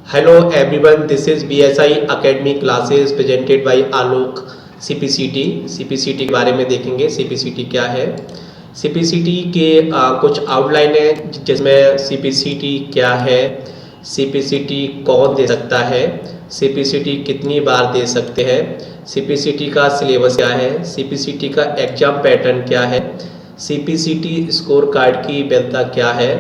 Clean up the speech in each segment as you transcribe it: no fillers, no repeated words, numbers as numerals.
Hello everyone, this is BSI Academy classes presented by Alok CPCT। CPCT के बारे में देखेंगे CPCT क्या है। CPCT के कुछ आउटलाइन है जिसमें CPCT क्या है, CPCT कौन दे सकता है, CPCT कितनी बार दे सकते हैं, CPCT का सिलेबस क्या है, CPCT का एग्जाम पैटर्न क्या है, CPCT स्कोर कार्ड की वैधता क्या है,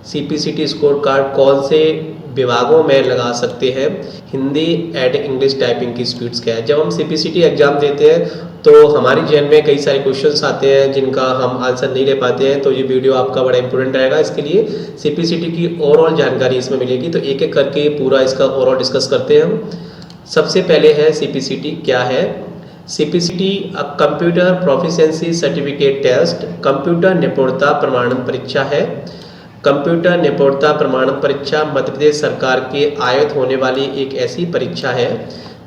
CPCT स्कोर कार्ड कौन से विभागों में लगा सकते हैं, हिंदी एंड इंग्लिश टाइपिंग की स्पीड्स क्या है। जब हम CPCT एग्जाम देते हैं तो हमारी जेन में कई सारे क्वेश्चंस आते हैं जिनका हम आंसर नहीं ले पाते हैं, तो ये वीडियो आपका बड़ा इंपॉर्टेंट रहेगा। इसके लिए CPCT की ओवरऑल जानकारी इसमें मिलेगी, तो एक एक करके पूरा इसका ओवरऑल डिस्कस करते हैं हम। सबसे पहले है CPCT क्या है। CPCT computer proficiency certificate test computer निपुणता प्रमाणन परीक्षा है। कंप्यूटर निपुणता प्रमाण परीक्षा मध्य प्रदेश सरकार के आयोजित होने वाली एक ऐसी परीक्षा है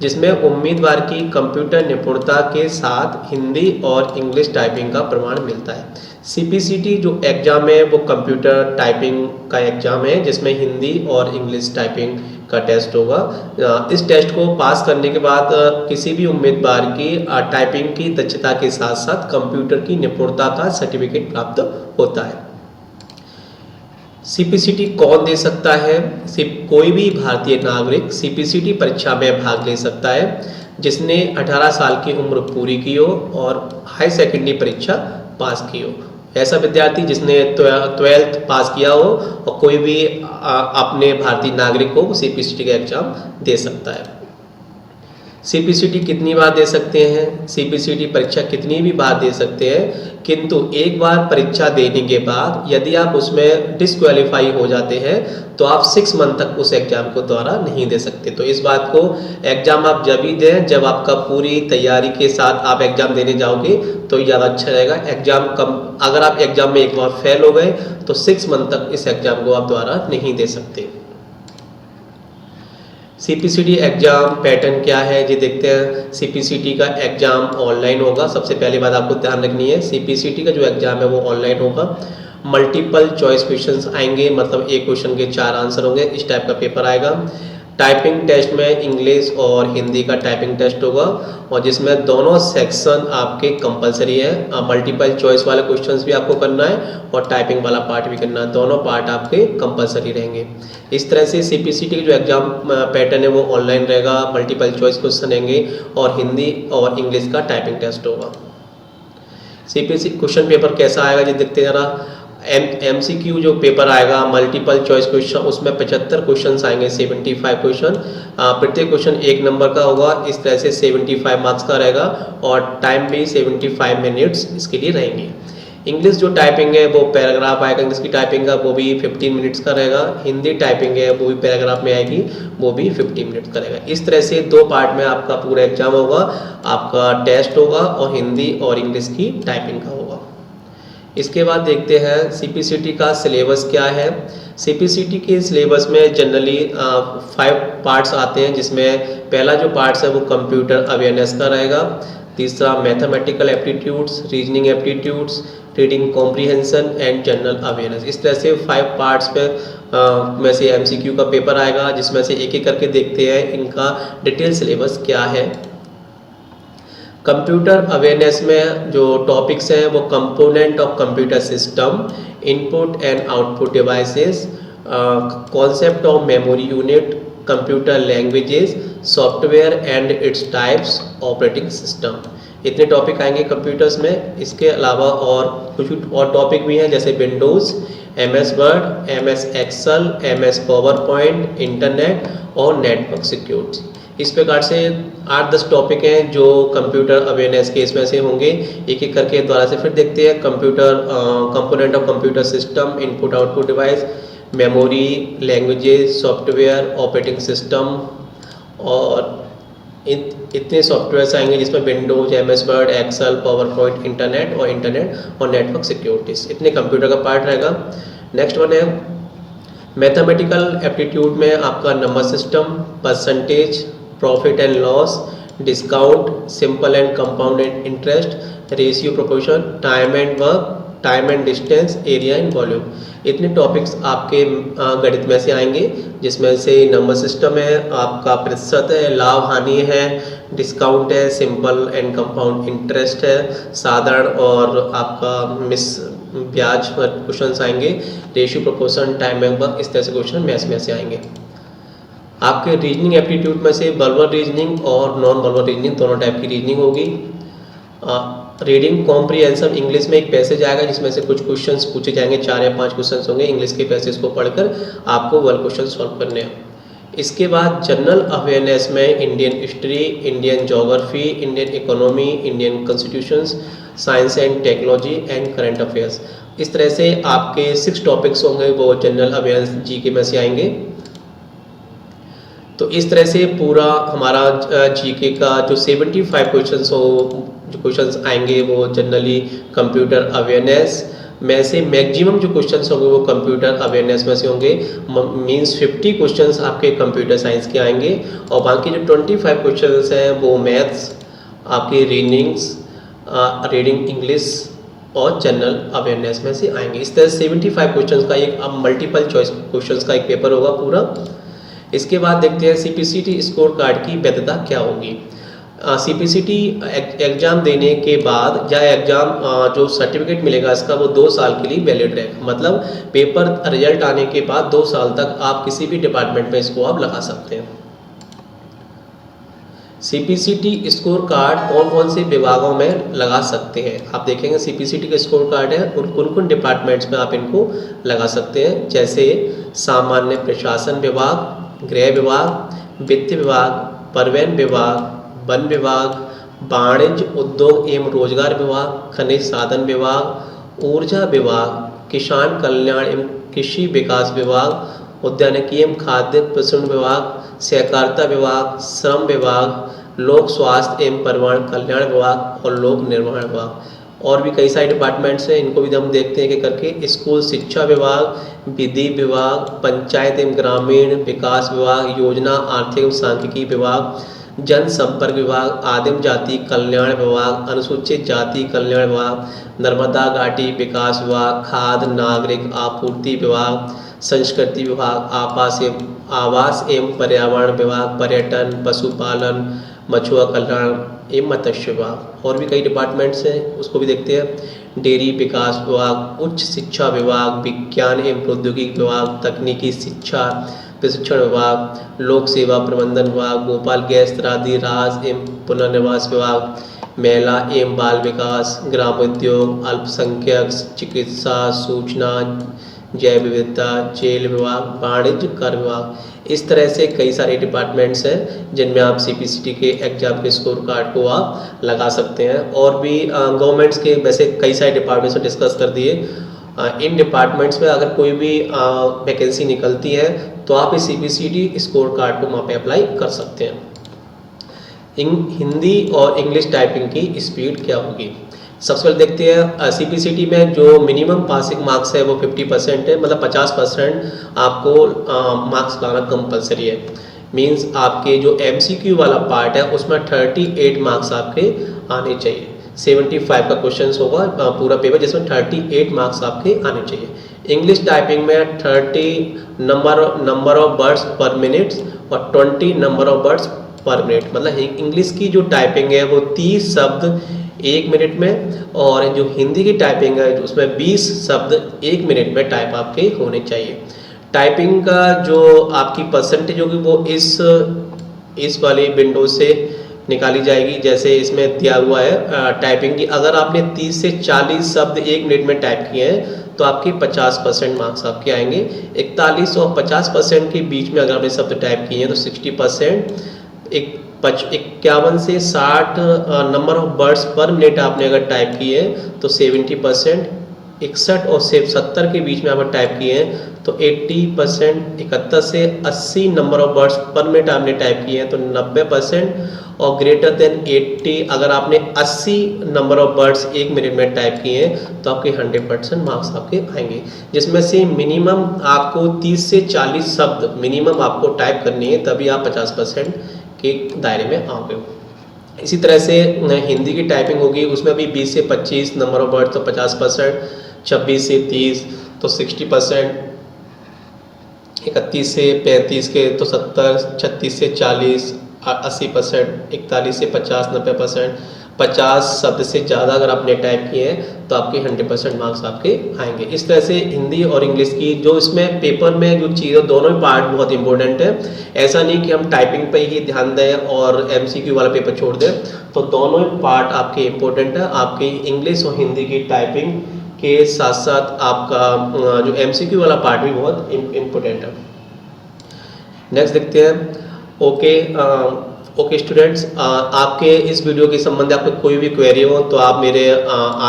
जिसमें उम्मीदवार की कंप्यूटर निपुणता के साथ हिंदी और इंग्लिश टाइपिंग का प्रमाण मिलता है। CPCT जो एग्जाम है वो कंप्यूटर टाइपिंग का एग्जाम है जिसमें हिंदी और इंग्लिश टाइपिंग का टेस्ट होगा। इस टेस्ट को पास करने के बाद किसी भी उम्मीदवार की टाइपिंग की दक्षता के साथ साथ कंप्यूटर की निपुणता का सर्टिफिकेट प्राप्त होता है। CPCT कौन दे सकता है। कोई भी भारतीय नागरिक CPCT परीक्षा में भाग ले सकता है जिसने 18 साल की उम्र पूरी की हो और हाई सेकेंडरी परीक्षा पास की हो। ऐसा विद्यार्थी जिसने 12th पास किया हो और कोई भी अपने भारतीय नागरिक को CPCT का एग्जाम दे सकता है। CPCT कितनी बार दे सकते हैं, CPCT परीक्षा कितनी भी बार दे सकते हैं, किंतु एक बार परीक्षा देने के बाद यदि आप उसमें डिस्क्वालीफाई हो जाते हैं तो आप 6 मंथ तक उस एग्जाम को दोबारा नहीं दे सकते। तो इस बात को एग्जाम आप जब ही दें जब आपका पूरी तैयारी के साथ आप एग्जाम देने जाओगे तो ज़्यादा अच्छा रहेगा। अगर आप एग्जाम में एक बार फेल हो गए तो 6 मंथ तक इस एग्जाम को आप दोबारा नहीं दे सकते। CPCT एग्जाम पैटर्न क्या है ये देखते हैं। CPCT का एग्जाम ऑनलाइन होगा। सबसे पहली बात आपको ध्यान रखनी है, CPCT का जो एग्जाम है वो ऑनलाइन होगा। मल्टीपल चॉइस क्वेश्चंस आएंगे, मतलब एक क्वेश्चन के 4 आंसर होंगे, इस टाइप का पेपर आएगा। टाइपिंग टेस्ट में इंग्लिश और हिंदी का टाइपिंग टेस्ट होगा और जिसमें दोनों सेक्शन आपके कंपलसरी है। मल्टीपल चॉइस वाले क्वेश्चंस भी आपको करना है और टाइपिंग वाला पार्ट भी करना है, दोनों पार्ट आपके कंपलसरी रहेंगे। इस तरह से CPCT की जो एग्जाम पैटर्न है वो ऑनलाइन रहेगा, मल्टीपल चॉइस क्वेश्चन रहेंगे और हिंदी और इंग्लिश का टाइपिंग टेस्ट होगा। CPCT क्वेश्चन पेपर कैसा आएगा ये देखते हैं जरा। MCQ जो पेपर आएगा मल्टीपल चॉइस क्वेश्चन, उसमें 75 क्वेश्चन आएंगे, 75 क्वेश्चन। प्रत्येक क्वेश्चन 1 नंबर का होगा। इस तरह से 75 मार्क्स का रहेगा और टाइम भी 75 मिनट्स इसके लिए रहेंगे। इंग्लिश जो टाइपिंग है वो पैराग्राफ आएगा, इंग्लिश की टाइपिंग का वो भी 15 मिनट्स का रहेगा। हिंदी टाइपिंग है वो भी पैराग्राफ में आएगी, वो भी 15 मिनट्स का रहेगा। इस तरह से 2 पार्ट में आपका पूरा एग्जाम होगा, आपका टेस्ट होगा और हिंदी और इंग्लिश की टाइपिंग का होगा। इसके बाद देखते हैं CPCT का सिलेबस क्या है। CPCT के सिलेबस में जनरली 5 पार्ट्स आते हैं, जिसमें पहला जो पार्ट्स है वो कंप्यूटर अवेयरनेस का रहेगा, तीसरा mathematical aptitudes, reasoning aptitudes, reading comprehension and general awareness. इस तरह से 5 पार्ट्स में से MCQ का पेपर आएगा, जिसमें से एक एक करके देखते हैं इनका डिटेल सिलेबस क्या है। कंप्यूटर अवेयरनेस में जो टॉपिक्स हैं वो component of computer system, input and output devices, concept of memory unit, computer languages, software and its types, operating system. इतने टॉपिक आएंगे कंप्यूटर्स में। इसके अलावा और कुछ और टॉपिक भी हैं जैसे windows, MS word, MS excel, MS power point, internet और नेटवर्क सिक्योरिटी। इस प्रकार से 8-10 टॉपिक हैं जो कंप्यूटर अवेयरनेस के इसमें से होंगे। एक एक करके द्वारा से फिर देखते हैं। Component of computer system, input output device, memory, languages, software, operating system और इतने सॉफ्टवेयर आएंगे जिसमें windows, MS word, excel, power point, internet और नेटवर्क सिक्योरिटीज। इतने कंप्यूटर का पार्ट रहेगा। नेक्स्ट वन है मैथमेटिकल एप्टीट्यूड में आपका number system, percentage, profit and loss, discount, simple and compounded interest, ratio proportion, time and work, time and distance, area and volume. इतने topics आपके गणित में से आएंगे, जिसमें से नंबर सिस्टम है, आपका प्रतिशत है, लाभ हानि है, डिस्काउंट है, सिंपल एंड कंपाउंड इंटरेस्ट है, साधारण और आपका मिस ब्याज पर क्वेश्चन आएंगे, रेशियो प्रोपोर्शन, टाइम मेंबर, इस तरह से क्वेश्चन मैथ्स में से आएंगे। आपके रीजनिंग एप्टीट्यूड में से वर्बल रीजनिंग और नॉन वर्बल रीजनिंग दोनों टाइप की रीजनिंग होगी। रीडिंग कॉम्प्रिहेंसिव इंग्लिश में एक पैसेज आएगा जिसमें से कुछ क्वेश्चंस पूछे जाएंगे, 4 या 5 क्वेश्चंस होंगे इंग्लिश के पैसेज को पढ़कर आपको वर्ड क्वेश्चन सॉल्व करने हैं। इसके बाद जनरल अवेयरनेस में Indian history, Indian geography, Indian economy, Indian constitutions, science and technology and current affairs. इस तरह से आपके 6 टॉपिक्स होंगे वो जनरल अवेयरनेस जीके में से आएंगे। तो इस तरह से पूरा हमारा जीके का जो 75 क्वेश्चंस हो, जो क्वेश्चंस आएंगे वो जनरली कंप्यूटर अवेयरनेस में से मैक्सिमम जो क्वेश्चंस होंगे वो कंप्यूटर अवेयरनेस में से होंगे। मींस 50 क्वेश्चंस आपके कंप्यूटर साइंस के आएंगे और बाकी जो 25 क्वेश्चंस हैं वो मैथ्स, आपके रीडिंग इंग्लिश और जनरल अवेयरनेस में से आएंगे। इस तरह 75 क्वेश्चंस का एक मल्टीपल चॉइस क्वेश्चंस का एक पेपर होगा पूरा। इसके बाद देखते हैं सीपीसीटी स्कोर कार्ड की वैधता क्या होगी। सीपीसीटी एग्जाम देने के बाद या एग्जाम जो सर्टिफिकेट मिलेगा इसका वो 2 साल के लिए वैलिड रहेगा। मतलब पेपर रिजल्ट आने के बाद 2 साल तक आप किसी भी डिपार्टमेंट में इसको आप लगा सकते हैं। सीपीसीटी स्कोर कार्ड कौन कौन से विभागों में लगा सकते हैं, आप देखेंगे सीपीसीटी का स्कोर कार्ड है और कौन कौन डिपार्टमेंट्स में आप इनको लगा सकते हैं, जैसे सामान्य प्रशासन विभाग, गृह विभाग, वित्त विभाग, परिवहन विभाग, वन विभाग, वाणिज्य उद्योग एवं रोजगार विभाग, खनिज साधन विभाग, ऊर्जा विभाग, किसान कल्याण एवं कृषि विकास विभाग, उद्यानिकी एवं खाद्य प्रसंस्करण विभाग, सहकारिता विभाग, श्रम विभाग, लोक स्वास्थ्य एवं परिवहन कल्याण विभाग और लोक निर्माण विभाग। और भी कई सारे डिपार्टमेंट्स हैं, इनको भी हम देखते हैं कि करके स्कूल शिक्षा विभाग, विधि विभाग, पंचायत एवं ग्रामीण विकास विभाग, योजना आर्थिक एवं सांख्यिकी विभाग, जनसंपर्क विभाग, आदिम जाति कल्याण विभाग, अनुसूचित जाति कल्याण विभाग, नर्मदा घाटी विकास विभाग, खाद्य नागरिक आपूर्ति विभाग, संस्कृति विभाग, आवास एवं पर्यावरण विभाग, पर्यटन, पशुपालन, मछुआ कल्याण एवं मत्स्य विभाग। और भी कई डिपार्टमेंट्स हैं, उसको भी देखते हैं। डेयरी विकास विभाग, उच्च शिक्षा विभाग, विज्ञान एवं प्रौद्योगिकी विभाग, तकनीकी शिक्षा प्रशिक्षण विभाग, लोक सेवा प्रबंधन विभाग, भोपाल गैस त्रादी राज एवं पुनर्निवास विभाग, महिला एवं बाल विकास, ग्रामोद्योग, अल्पसंख्यक, चिकित्सा, सूचना, जैव विविधता, जेल विभाग, वाणिज्य कर विभाग। इस तरह से कई सारे डिपार्टमेंट्स हैं जिनमें आप सीपीसीटी के एग्जाम के स्कोर कार्ड को आप लगा सकते हैं। और भी गवर्नमेंट्स के वैसे कई सारे डिपार्टमेंट्स में डिस्कस कर दिए। इन डिपार्टमेंट्स में अगर कोई भी वैकेंसी निकलती है तो आप इस सीपीसीटी स्कोर कार्ड को वहाँ पे अप्लाई कर सकते हैं। हिंदी और इंग्लिश टाइपिंग की स्पीड क्या होगी, सबसे पहले देखते हैं। सीपीसीटी में जो मिनिमम पासिंग मार्क्स है वो 50% है, मतलब 50% आपको मार्क्स लाना कंपलसरी है। मींस आपके जो एमसीक्यू वाला पार्ट है उसमें 38 मार्क्स आपके आने चाहिए। 75 का क्वेश्चन होगा पूरा पेपर, जिसमें 38 मार्क्स आपके आने चाहिए। इंग्लिश टाइपिंग में 30 नंबर ऑफ वर्ड्स पर मिनट और 20 नंबर ऑफ वर्ड्स पर मिनट। मतलब इंग्लिश की जो टाइपिंग है वो 30 शब्द 1 मिनट में, और जो हिंदी की टाइपिंग है उसमें 20 शब्द 1 मिनट में टाइप आपके होने चाहिए। टाइपिंग का जो आपकी परसेंटेज होगी वो इस वाली विंडो से निकाली जाएगी। जैसे इसमें दिया हुआ है टाइपिंग की, अगर आपने 30 से 40 शब्द 1 मिनट में टाइप किए हैं तो आपके 50% मार्क्स आपके आएंगे। 41 और 50% के बीच में अगर आपने शब्द टाइप किए हैं तो 60%। 51 से 60 नंबर ऑफ वर्ड्स पर मिनट आपने अगर टाइप किए हैं तो 70%। 61 और 70 के बीच में अगर टाइप किए हैं तो 80%। 71 से 80 नंबर ऑफ वर्ड्स पर मिनट आपने टाइप किए हैं तो 90%। और ग्रेटर देन 80 अगर आपने 80 नंबर ऑफ वर्ड्स 1 मिनट में टाइप किए हैं तो आपके 100% मार्क्स आपके आएंगे। जिसमें से मिनिमम आपको 30 से 40 शब्द मिनिमम आपको टाइप करनी है, तभी आप 50% के दायरे में आओगे। इसी तरह से हिंदी की टाइपिंग होगी, उसमें भी 20 से 25 नंबर ऑफ वर्ड तो 50%। 26 से 30 तो 60%, 31 से 35 के तो 70, 36 से 40 80%, 41 से 50 90%, 50 शब्द से ज़्यादा अगर आपने टाइप किए हैं तो आपके 100% मार्क्स आपके आएंगे। इस तरह से हिंदी और इंग्लिश की जो इसमें पेपर में जो चीज़ें दोनों ही पार्ट बहुत इंपॉर्टेंट है। ऐसा नहीं कि हम टाइपिंग पे ही ध्यान दें और MCQ वाला पेपर छोड़ दें, तो दोनों ही पार्ट आपके इम्पोर्टेंट है। आपकी इंग्लिश और हिंदी की टाइपिंग के साथ साथ आपका जो MCQ वाला पार्ट भी बहुत इम्पोर्टेंट है। नेक्स्ट देखते हैं। ओके स्टूडेंट्स, आपके इस वीडियो के संबंध में आपको कोई भी क्वेरी हो तो आप मेरे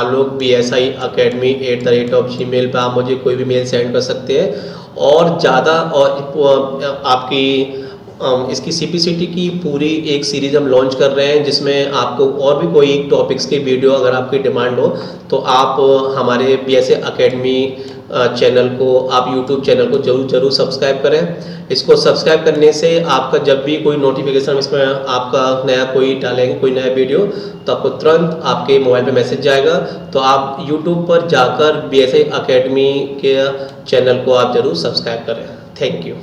आलोक BSI Academy @gmail पर आप मुझे कोई भी मेल सेंड कर सकते हैं। और ज़्यादा और आपकी इसकी CPCT की पूरी एक सीरीज़ हम लॉन्च कर रहे हैं, जिसमें आपको और भी कोई टॉपिक्स की वीडियो अगर आपकी डिमांड हो तो आप हमारे BSI Academy चैनल को, आप YouTube चैनल को जरूर सब्सक्राइब करें। इसको सब्सक्राइब करने से आपका जब भी कोई नोटिफिकेशन इसमें आपका नया कोई डालेंगे कोई नया वीडियो तो आपको तुरंत आपके मोबाइल पे मैसेज जाएगा। तो आप YouTube पर जाकर BSI Academy के चैनल को आप जरूर सब्सक्राइब करें। Thank you.